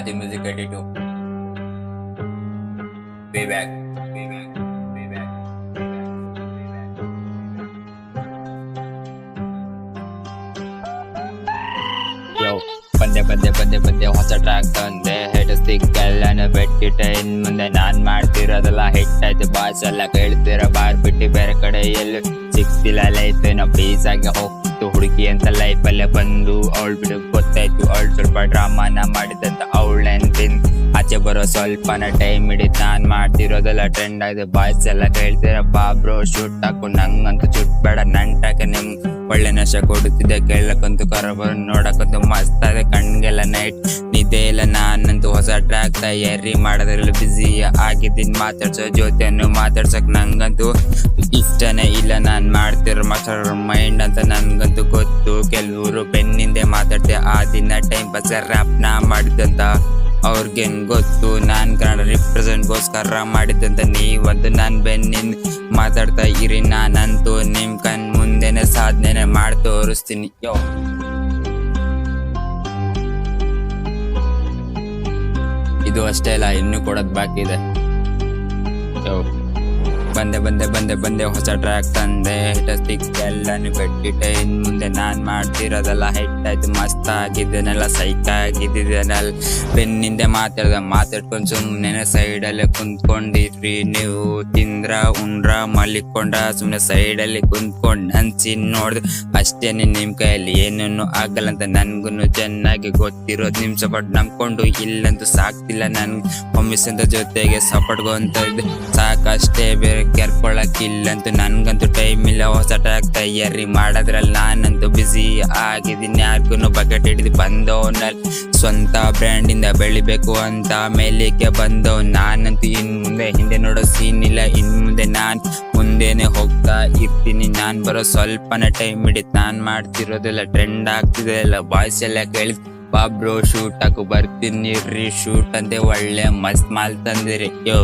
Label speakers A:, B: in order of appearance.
A: Adi Music 82. Way back. Way back. Way back. Yo, ಬಂದೆ ಹೊಸ track ತಂದೆ head ಸಿಕ್ಕಲ್ಲನ ಬೆಟ್ಟಿಟ್ಟೆ ಇನ್ ಮುಂದೆ ನಾನ್ ಮಾಡ್ತಿರೋದಲ್ಲ ಹಿಟ್ ಆಯ್ತು ಬಾಸ್ ಎಲ್ಲ ಕೇಳ್ತಿರ ಬಾರ್ ಬಿಟ್ಟು ಬೇರೆ ಕಡೆ ಎಲ್ಲೂ ಸಿಕ್ತಿಲ್ಲ ಲೈಫ್ ಏನೋ ಪೀಸ್ ಆಗಿ ಹೋಗ್ತಿತ್ತು ಹುಡುಗಿ ಅಂತ ಲೈಫ್ ಅಲ್ಲೇ ಬಂದು ಅವಳು ಬಿಡು ಗೊತ್ತಾಯ್ತು ಅವಳು ಸ್ವಲ್ಪ ಡ್ರಾಮಾನ ಮಾಡಿದಂತ ಅವಳೇನ್ ಆಚೆ ಬರೋ ಸ್ವಲ್ಪನ ಟೈಮ್ ಹಿಡಿತ್ ನಾನ್ ಮಾಡ್ತಿರೋದೆಲ್ಲ ಟ್ರೆಂಡ್ ಆಗಿದೆ ಬಾಯ್ಸ್ ಎಲ್ಲ ಕೇಳ್ತಿರ ಬ್ರೋ ಶೂಟ್ ಹಾಕು ನಂಗಂತೂ ಚುಟ್ ಬೇಡ ನಂಟಾಕೆ ನಿಮ್ ಒಳ್ಳೆ ನಶ ಕೊಡುತ್ತಿದ್ದೆ ಕೇಳಕ್ಕಂತೂ ಕರಬರ್ ನೋಡಕ್ಕಂತೂ ಮಸ್ತ್ ಇದೆ ಕಣ್ಗೆಲ್ಲ ನೈಟ್ ನಿದ್ದೆ ಇಲ್ಲ ನಾನಂತೂ ಹೊಸ ಟ್ರ್ಯಾಕ್ ತಯಾರಿ ಮಾಡೋದ್ರಲ್ಲಿ ಬಿಸಿ ಆಗಿದ್ದೀನಿ ಮಾತಾಡ್ಸೋ ಜೊತೆಯನ್ನು ಮಾತಾಡ್ಸಕ್ ನಂಗಂತೂ ಇಷ್ಟನೇ ಇಲ್ಲ ನಾನ್ ಮಾಡ್ತಿರೋ ಮಾಸ್ಟರ್ ಮೈಂಡ್ ಅಂತ ನನ್ಗಂತೂ ಗೊತ್ತು ಕೆಲವರು ಬೆನ್ನಿಂದೆ ಮಾತಾಡ್ತೆ ಆ ದಿನ ಟೈಮ್ ಪಾಸ್ ರ್ಯಾಪ್ ನಾ ಮಾಡಿದಂತ ಅವ್ರಿಗೇನ್ ಗೊತ್ತು ನಾನ್ ಕನ್ನಡ ರಿಪ್ರೆಸೆಂಟ್ಗೋಸ್ಕರ ಮಾಡಿದಂತ ನೀವಂತೂ ನಾನ್ ಬೆನ್ನಿಂದ ಮಾತಾಡ್ತಾ ಇರಿ ನಾನಂತೂ ನಿಮ್ ಕಣ್ ಮುಂದೆನೆ ಸಾಧನೆ ಮಾಡಿ ತೋರಿಸ್ತೀನಿ ಯೋ ಇದು ಅಷ್ಟೇ ಅಲ್ಲ ಇನ್ನೂ ಕೊಡೋದ್ ಬಾಕಿ ಇದೆ ಯೋ ಬಂದೆ ಹೊಸ ಟ್ರ್ಯಾಕ್ ತಂದೆ ಹಿಟ್ ಎಲ್ಲಾನು ಬೆಟ್ಟಿಟ್ಟೆ ಇನ್ ಮುಂದೆ ನಾನ್ ಮಾಡ್ತಿರೋದಲ್ಲ ಹಿಟ್ ಆಯ್ತು ಮಸ್ತ್ ಆಗಿದ್ದೇನಲ್ಲ ಸೈಕ್ ಆಗಿದ್ದೇನಲ್ಲ ಬೆನ್ನಿಂದೆ ಮಾತಾಡ್ಕೊಂಡ್ ಸುಮ್ನೆ ಸೈಡಲ್ಲಿ ಕುಂತ್ಕೊಂಡಿದ್ರಿ ನೀವು ತಿಂದ್ರ ಉಂಡ್ರ ಮಲಿಕೊಂಡ ಸುಮ್ನೆ ಸೈಡಲ್ಲಿ ಕುಂತ್ಕೊಂಡ್ ಹಂಚಿ ನೋಡ್ದು ಅಷ್ಟೇನೆ ನಿಮ್ ಕೈಯಲ್ಲಿ ಏನೇನು ಆಗಲ್ಲ ಅಂತ ನನ್ಗೂನು ಚೆನ್ನಾಗಿ ಗೊತ್ತಿರೋದು ನಿಮ್ ಸಪೋರ್ಟ್ ನಂಬ್ಕೊಂಡು ಇಲ್ಲಂತೂ ಸಾಕ್ತಿಲ್ಲ ನನ್ ಮಮ್ಮಿಸ್ ಅಂತ ಜೊತೆಗೆ ಸಪೋರ್ಟ್ಗೊಂತ ಸಾಕಷ್ಟೇ ಬೇರೆ ಕೆರ್ಕೊಳಕ್ಕಿಲ್ಲಂತೂ ನನ್ಗಂತೂ ಟೈಮ್ ಇಲ್ಲ ಹೊಸ ಟ್ರ್ಯಾಕ್ ತಯಾರಿ ಮಾಡೋದ್ರಲ್ಲಿ ನಾನಂತೂ ಬಿಸಿ ಆಗಿದ್ದೀನಿ ಯಾರಿಗೂ ಬಕೆಟ್ ಹಿಡಿದು ಬಂದವನಲ್ಲಿ ಸ್ವಂತ ಬ್ರ್ಯಾಂಡ್ ಇಂದ ಬೆಳಿಬೇಕು ಅಂತ ಮೇಲಿಕ್ಕೆ ಬಂದವ್ ನಾನಂತೂ ಇನ್ ಮುಂದೆ ಹಿಂದೆ ನೋಡೋ ಸೀನ್ ಇಲ್ಲ ಇನ್ ಮುಂದೆ ನಾನ್ ಮುಂದೆನೆ ಹೋಗ್ತಾ ಇರ್ತೀನಿ ನಾನ್ ಬರೋ ಸ್ವಲ್ಪನ ಟೈಮ್ ಹಿಡಿತ್ ನಾನ್ ಮಾಡ್ತಿರೋದೆಲ್ಲ ಟ್ರೆಂಡ್ ಆಗ್ತಿದೆ ಎಲ್ಲ ಬಾಯ್ಸ್ ಎಲ್ಲ ಕೇಳಿ ಬ್ರೋ ಶೂಟ್ ಹಾಕು ಬರ್ತೀನಿ ಶೂಟ್ ಅಂತೆ ಒಳ್ಳೆ ಮಸ್ತ್ ಮಾಲ್ ತಂದಿರಿ ಯೋ